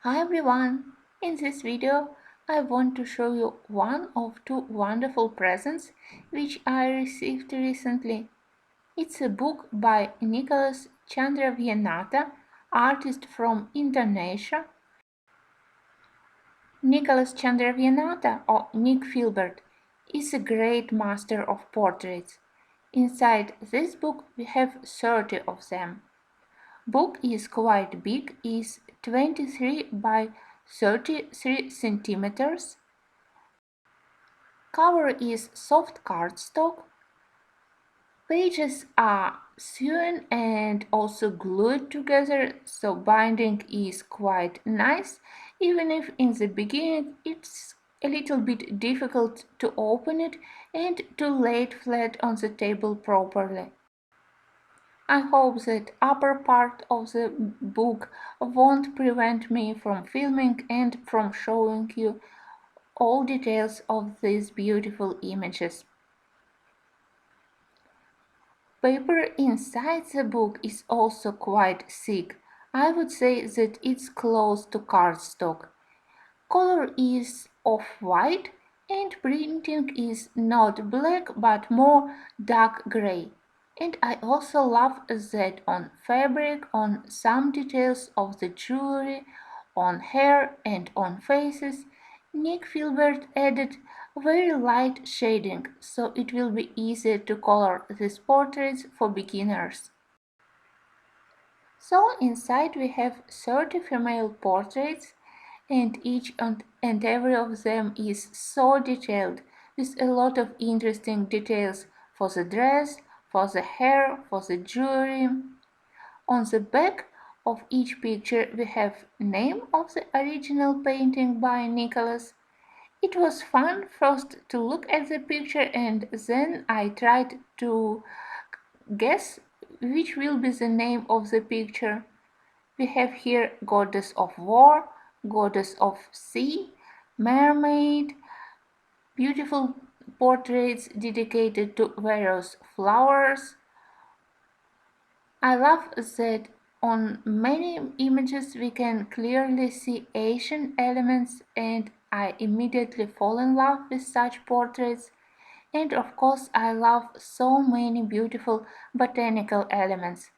Hi everyone! In this video, I want to show you one of two wonderful presents which I received recently. It's a book by N.Chandrawienata, artist from Indonesia. N.Chandrawienata, or Nick Filbert, is a great master of portraits. Inside this book we have 30 of them. Book is quite big, is 23 by 33 centimeters. Cover is soft cardstock. Pages are sewn and also glued together, so binding is quite nice, even if in the beginning it's a little bit difficult to open it and to lay it flat on the table properly. I hope that upper part of the book won't prevent me from filming and from showing you all details of these beautiful images. Paper inside the book is also quite thick. I would say that it's close to cardstock. Color is off-white and printing is not black but more dark gray. And I also love that on fabric, on some details of the jewelry, on hair and on faces, Nick Filbert added very light shading, so it will be easier to color these portraits for beginners. So inside we have 30 female portraits, and each and every of them is so detailed, with a lot of interesting details for the dress, for the hair, for the jewelry. On the back of each picture we have name of the original painting by Nicholas. It was fun first to look at the picture and then I tried to guess which will be the name of the picture. We have here goddess of war, goddess of sea, mermaid, beautiful portraits dedicated to various flowers. I love that on many images we can clearly see Asian elements, and I immediately fall in love with such portraits. And of course I love so many beautiful botanical elements.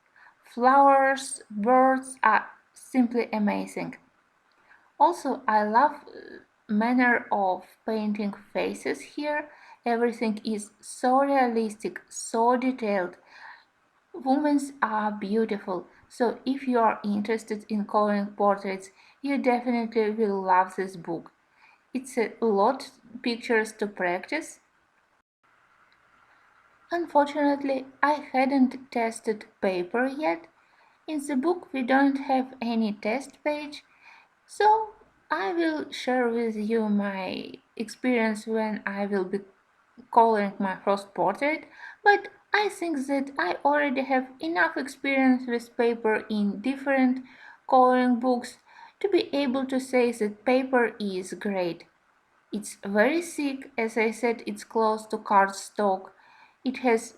Flowers, birds are simply amazing. Also, I love manner of painting faces here. Everything is so realistic, so detailed. Women are beautiful, so if you are interested in coloring portraits, you definitely will love this book. It's a lot pictures to practice. Unfortunately, I hadn't tested paper yet. In the book we don't have any test page, so I will share with you my experience when I will be coloring my first portrait, but I think that I already have enough experience with paper in different coloring books to be able to say that paper is great. It's very thick, as I said, it's close to cardstock. It has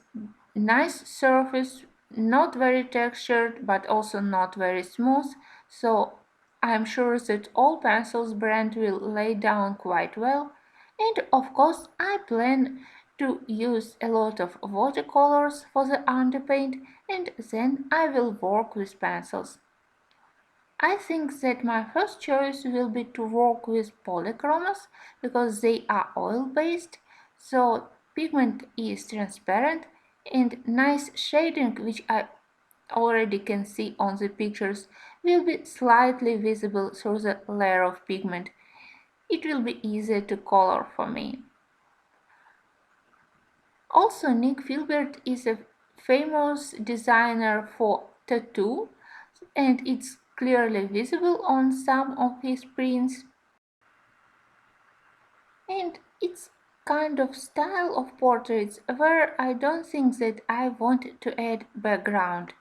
nice surface, not very textured, but also not very smooth, so I'm sure that all pencils brand will lay down quite well. And of course, I plan to use a lot of watercolors for the underpaint, and then I will work with pencils. I think that my first choice will be to work with polychromos because they are oil-based, so pigment is transparent and nice shading, which I already can see on the pictures, will be slightly visible through the layer of pigment. It will be easier to color for me. Also, Nick Filbert is a famous designer for tattoo, and it's clearly visible on some of his prints. And it's kind of style of portraits where I don't think that I want to add background.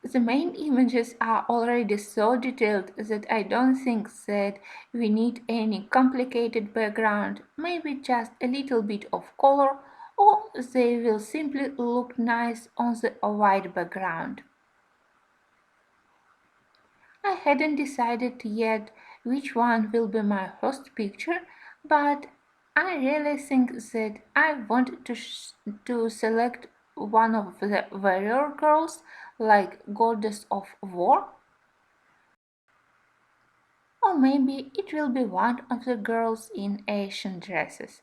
The main images are already so detailed that I don't think that we need any complicated background, maybe just a little bit of color, or they will simply look nice on the white background. I hadn't decided yet which one will be my first picture, but I really think that I want to select one of the warrior girls, like Goddess of War. Or maybe it will be one of the girls in Asian dresses.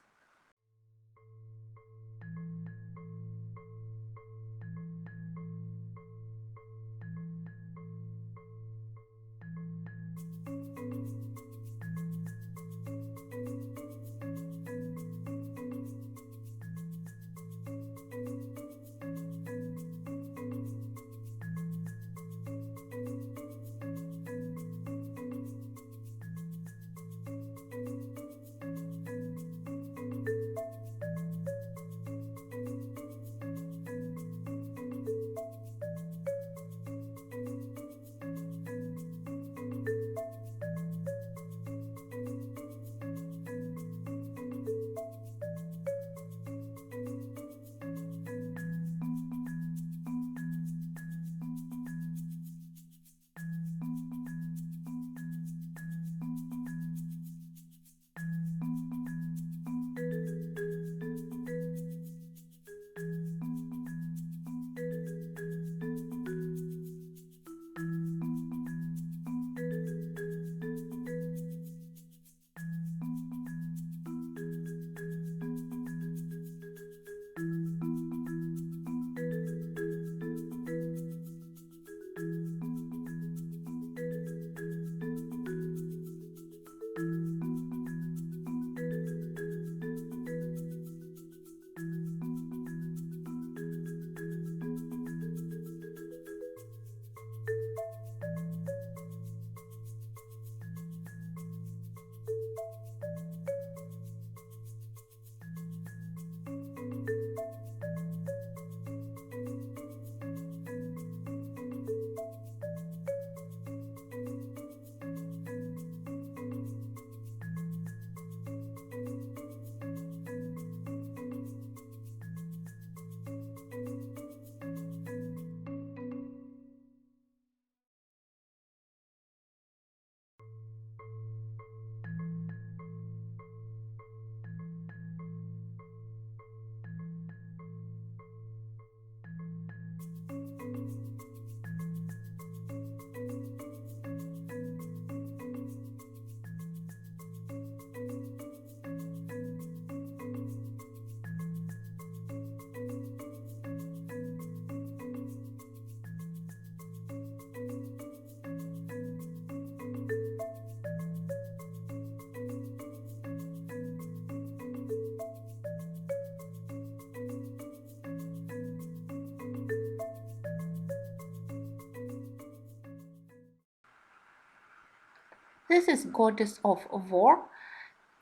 This is Goddess of War,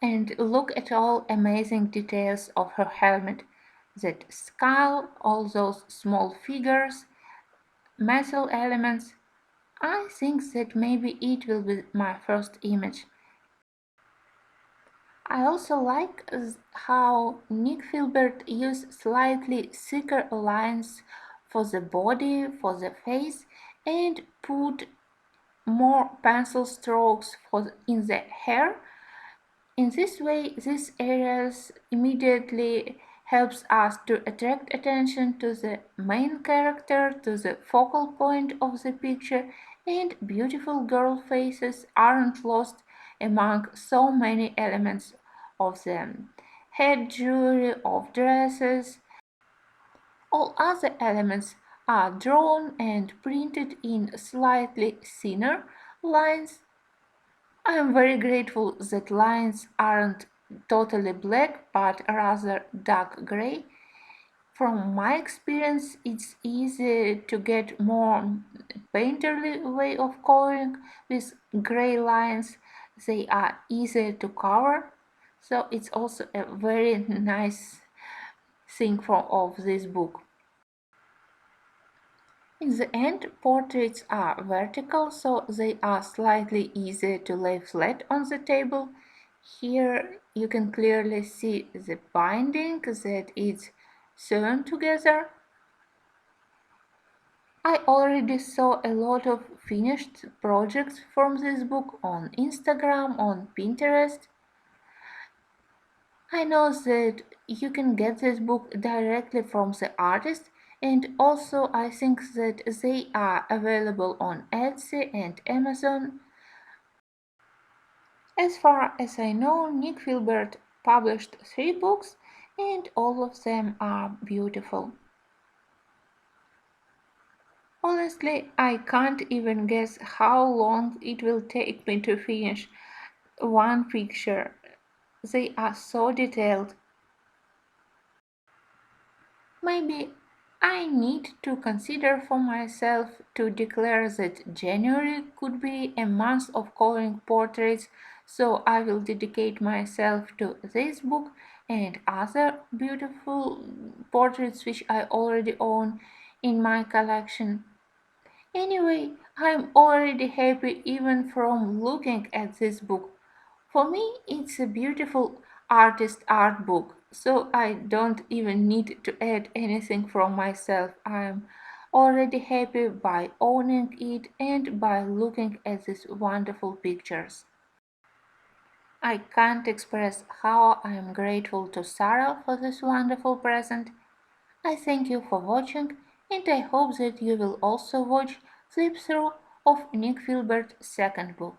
and look at all amazing details of her helmet. That skull, all those small figures, metal elements. I think that maybe it will be my first image. I also like how Nick Filbert used slightly thicker lines for the body, for the face, and put more pencil strokes in the hair. In this way, these areas immediately helps us to attract attention to the main character, to the focal point of the picture, and beautiful girl faces aren't lost among so many elements of them. Head jewelry, of dresses, all other elements are drawn and printed in slightly thinner lines. I am very grateful that lines aren't totally black but rather dark gray. From my experience, it's easy to get more painterly way of coloring with gray lines. They are easier to cover, so it's also a very nice thing of this book. In the end, portraits are vertical, so they are slightly easier to lay flat on the table. Here you can clearly see the binding that is sewn together. I already saw a lot of finished projects from this book on Instagram, on Pinterest. I know that you can get this book directly from the artist, and also I think that they are available on Etsy and Amazon. As far as I know, Nick Filbert published 3 books, and all of them are beautiful. Honestly, I can't even guess how long it will take me to finish one picture. They are so detailed. Maybe I need to consider for myself to declare that January could be a month of coloring portraits, so I will dedicate myself to this book and other beautiful portraits which I already own in my collection. Anyway, I'm already happy even from looking at this book. For me, it's a beautiful artist art book, so I don't even need to add anything from myself. I'm already happy by owning it and by looking at these wonderful pictures. I can't express how I am grateful to Sarah for this wonderful present. I thank you for watching, and I hope that you will also watch Flip Through of Nick Filbert's second book.